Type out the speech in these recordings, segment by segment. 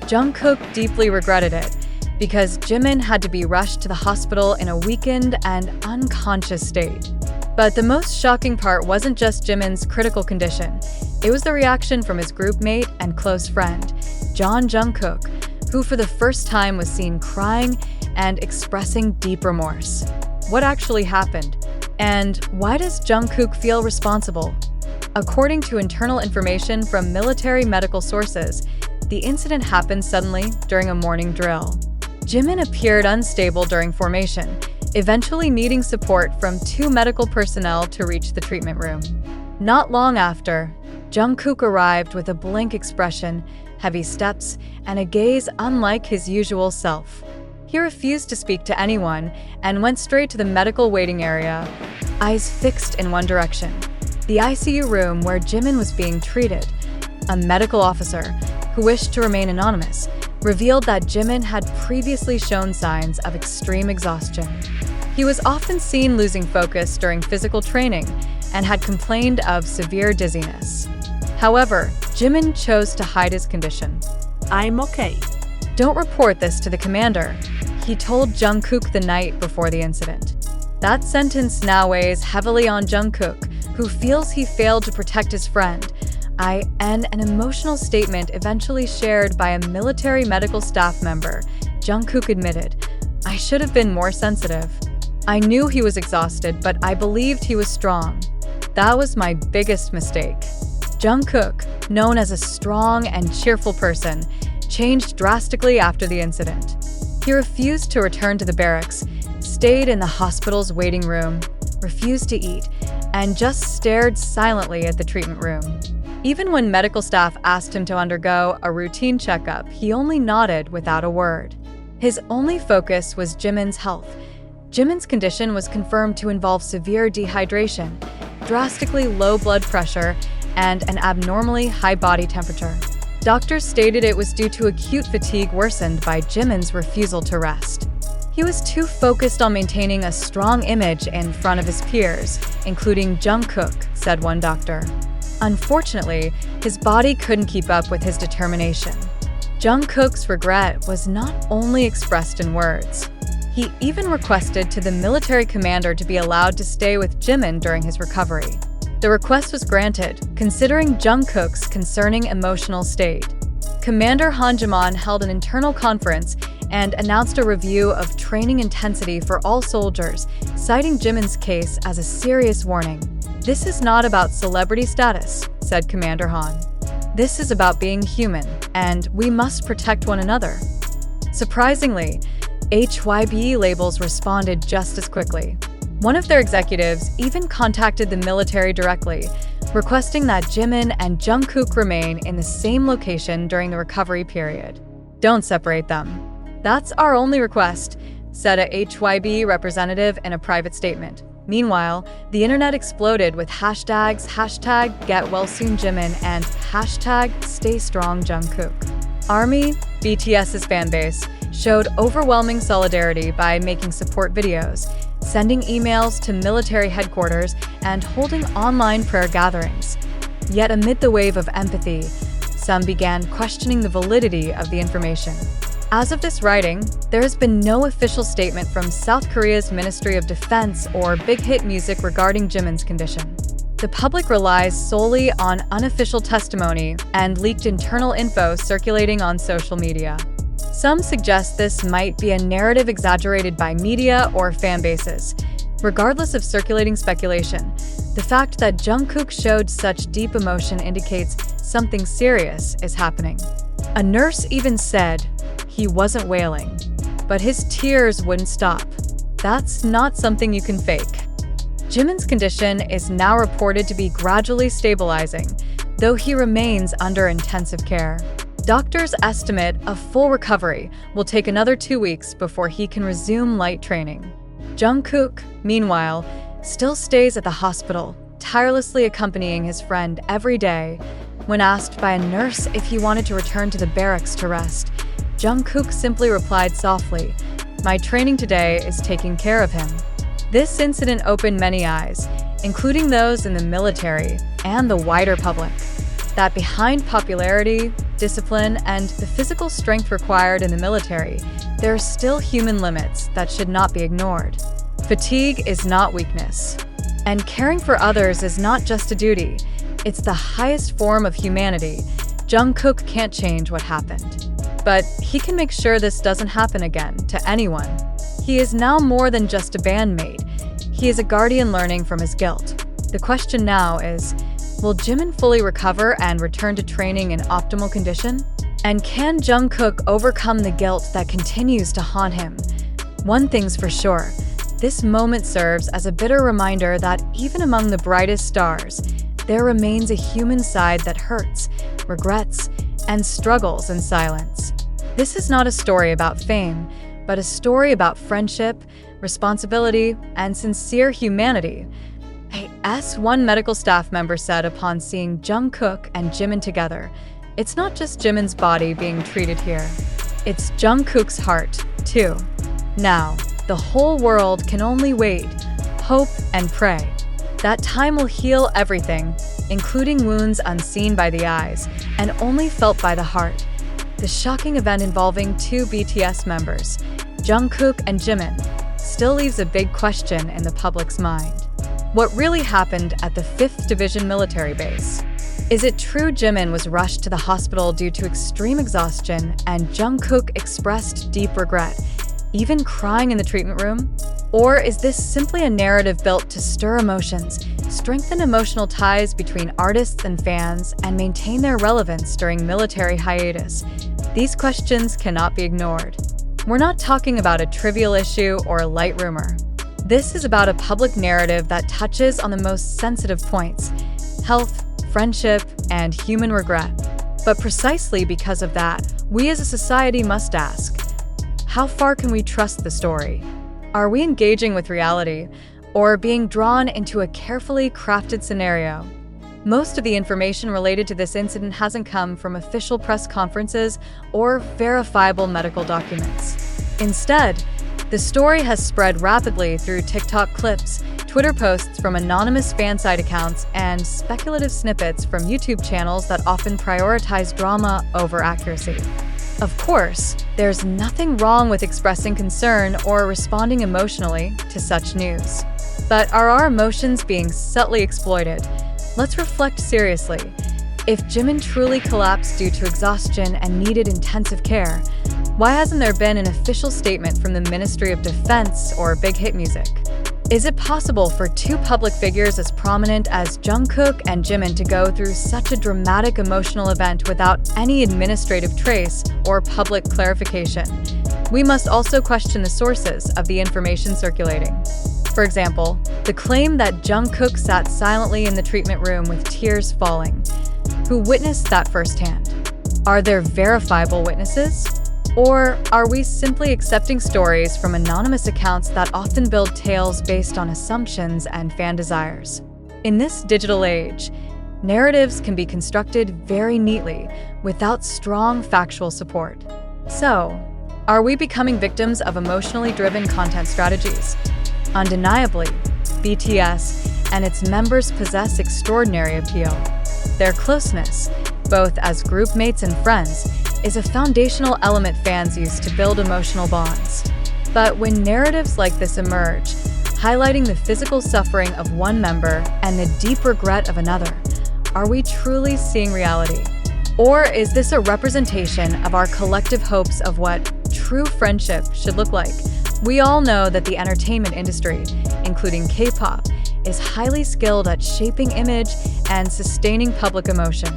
Jungkook deeply regretted it because Jimin had to be rushed to the hospital in a weakened and unconscious state. But the most shocking part wasn't just Jimin's critical condition. It was the reaction from his group mate and close friend, Jungkook, who for the first time was seen crying and expressing deep remorse. What actually happened? And why does Jungkook feel responsible? According to internal information from military medical sources, the incident happened suddenly during a morning drill. Jimin appeared unstable during formation, eventually needing support from 2 medical personnel to reach the treatment room. Not long after, Jungkook arrived with a blank expression, heavy steps, and a gaze unlike his usual self. He refused to speak to anyone and went straight to the medical waiting area, eyes fixed in one direction, the ICU room where Jimin was being treated. A medical officer, who wished to remain anonymous, revealed that Jimin had previously shown signs of extreme exhaustion. He was often seen losing focus during physical training and had complained of severe dizziness. However, Jimin chose to hide his condition. I'm okay. Don't report this to the commander, he told Jungkook the night before the incident. That sentence now weighs heavily on Jungkook, who feels he failed to protect his friend. An emotional statement eventually shared by a military medical staff member, Jungkook admitted, "I should have been more sensitive. I knew he was exhausted, but I believed he was strong. That was my biggest mistake." Jungkook, known as a strong and cheerful person, changed drastically after the incident. He refused to return to the barracks, stayed in the hospital's waiting room, refused to eat, and just stared silently at the treatment room. Even when medical staff asked him to undergo a routine checkup, he only nodded without a word. His only focus was Jimin's health. Jimin's condition was confirmed to involve severe dehydration, drastically low blood pressure, and an abnormally high body temperature. Doctors stated it was due to acute fatigue worsened by Jimin's refusal to rest. He was too focused on maintaining a strong image in front of his peers, including Jungkook, said one doctor. Unfortunately, his body couldn't keep up with his determination. Jungkook's regret was not only expressed in words. He even requested to the military commander to be allowed to stay with Jimin during his recovery. The request was granted, considering Jungkook's concerning emotional state. Commander Jimin held an internal conference and announced a review of training intensity for all soldiers, citing Jimin's case as a serious warning. "This is not about celebrity status," said Commander Han. "This is about being human, and we must protect one another." Surprisingly, HYBE labels responded just as quickly. One of their executives even contacted the military directly, requesting that Jimin and Jungkook remain in the same location during the recovery period. "Don't separate them. That's our only request," said a HYBE representative in a private statement. Meanwhile, the internet exploded with hashtags #GetWellSoonJimin and #StayStrongJungkook. ARMY, BTS's fanbase, showed overwhelming solidarity by making support videos, sending emails to military headquarters, and holding online prayer gatherings. Yet amid the wave of empathy, some began questioning the validity of the information. As of this writing, there has been no official statement from South Korea's Ministry of Defense or Big Hit Music regarding Jimin's condition. The public relies solely on unofficial testimony and leaked internal info circulating on social media. Some suggest this might be a narrative exaggerated by media or fan bases. Regardless of circulating speculation, the fact that Jungkook showed such deep emotion indicates something serious is happening. A nurse even said he wasn't wailing, but his tears wouldn't stop. That's not something you can fake. Jimin's condition is now reported to be gradually stabilizing, though he remains under intensive care. Doctors estimate a full recovery will take another 2 weeks before he can resume light training. Jungkook, meanwhile, still stays at the hospital, tirelessly accompanying his friend every day. When asked by a nurse if he wanted to return to the barracks to rest, Jungkook simply replied softly, "My training today is taking care of him." This incident opened many eyes, including those in the military and the wider public, that behind popularity, discipline, and the physical strength required in the military, there are still human limits that should not be ignored. Fatigue is not weakness. And caring for others is not just a duty, it's the highest form of humanity. Jungkook can't change what happened, but he can make sure this doesn't happen again to anyone. He is now more than just a bandmate. He is a guardian learning from his guilt. The question now is, will Jimin fully recover and return to training in optimal condition? And can Jungkook overcome the guilt that continues to haunt him? One thing's for sure, this moment serves as a bitter reminder that even among the brightest stars, there remains a human side that hurts, regrets, and struggles in silence. This is not a story about fame, but a story about friendship, responsibility, and sincere humanity. As one medical staff member said upon seeing Jungkook and Jimin together, it's not just Jimin's body being treated here, it's Jungkook's heart, too. Now, the whole world can only wait, hope, and pray. That time will heal everything, including wounds unseen by the eyes and only felt by the heart. The shocking event involving two BTS members, Jungkook and Jimin, still leaves a big question in the public's mind. What really happened at the 5th Division military base? Is it true Jimin was rushed to the hospital due to extreme exhaustion and Jungkook expressed deep regret, even crying in the treatment room? Or is this simply a narrative built to stir emotions, strengthen emotional ties between artists and fans, and maintain their relevance during military hiatus? These questions cannot be ignored. We're not talking about a trivial issue or a light rumor. This is about a public narrative that touches on the most sensitive points: health, friendship, and human regret. But precisely because of that, we as a society must ask, how far can we trust the story? Are we engaging with reality, or being drawn into a carefully crafted scenario? Most of the information related to this incident hasn't come from official press conferences or verifiable medical documents. Instead, the story has spread rapidly through TikTok clips, Twitter posts from anonymous fansite accounts, and speculative snippets from YouTube channels that often prioritize drama over accuracy. Of course, there's nothing wrong with expressing concern or responding emotionally to such news. But are our emotions being subtly exploited? Let's reflect seriously. If Jimin truly collapsed due to exhaustion and needed intensive care, why hasn't there been an official statement from the Ministry of Defense or Big Hit Music? Is it possible for two public figures as prominent as Jungkook and Jimin to go through such a dramatic emotional event without any administrative trace or public clarification? We must also question the sources of the information circulating. For example, the claim that Jungkook sat silently in the treatment room with tears falling. Who witnessed that firsthand? Are there verifiable witnesses? Or are we simply accepting stories from anonymous accounts that often build tales based on assumptions and fan desires? In this digital age, narratives can be constructed very neatly without strong factual support. So, are we becoming victims of emotionally driven content strategies? Undeniably, BTS and its members possess extraordinary appeal. Their closeness, both as group mates and friends, is a foundational element fans use to build emotional bonds. But when narratives like this emerge, highlighting the physical suffering of one member and the deep regret of another, are we truly seeing reality? Or is this a representation of our collective hopes of what true friendship should look like? We all know that the entertainment industry, including K-pop, is highly skilled at shaping image and sustaining public emotion.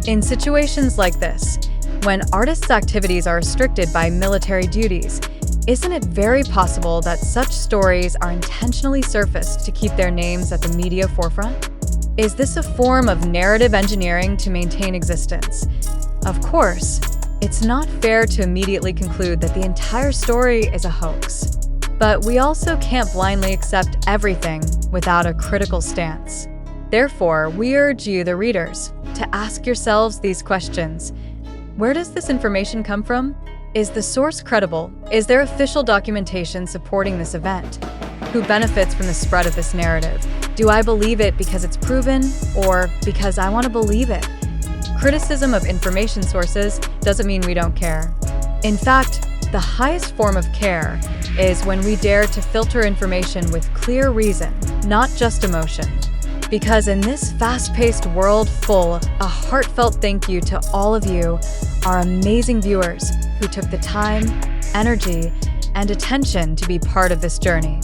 In situations like this, when artists' activities are restricted by military duties, isn't it very possible that such stories are intentionally surfaced to keep their names at the media forefront? Is this a form of narrative engineering to maintain existence? Of course, it's not fair to immediately conclude that the entire story is a hoax. But we also can't blindly accept everything without a critical stance. Therefore, we urge you, the readers, to ask yourselves these questions. Where does this information come from? Is the source credible? Is there official documentation supporting this event? Who benefits from the spread of this narrative? Do I believe it because it's proven, or because I want to believe it? Criticism of information sources doesn't mean we don't care. In fact, the highest form of care is when we dare to filter information with clear reason, not just emotion. Because in this fast-paced world full, a heartfelt thank you to all of you, our amazing viewers who took the time, energy, and attention to be part of this journey.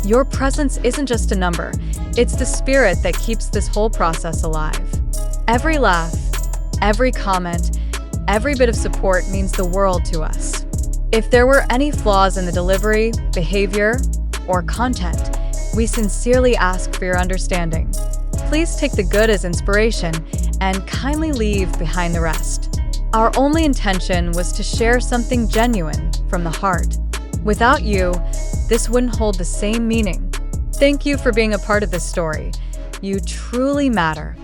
Your presence isn't just a number, it's the spirit that keeps this whole process alive. Every laugh, every comment, every bit of support means the world to us. If there were any flaws in the delivery, behavior, or content, we sincerely ask for your understanding. Please take the good as inspiration and kindly leave behind the rest. Our only intention was to share something genuine from the heart. Without you, this wouldn't hold the same meaning. Thank you for being a part of this story. You truly matter.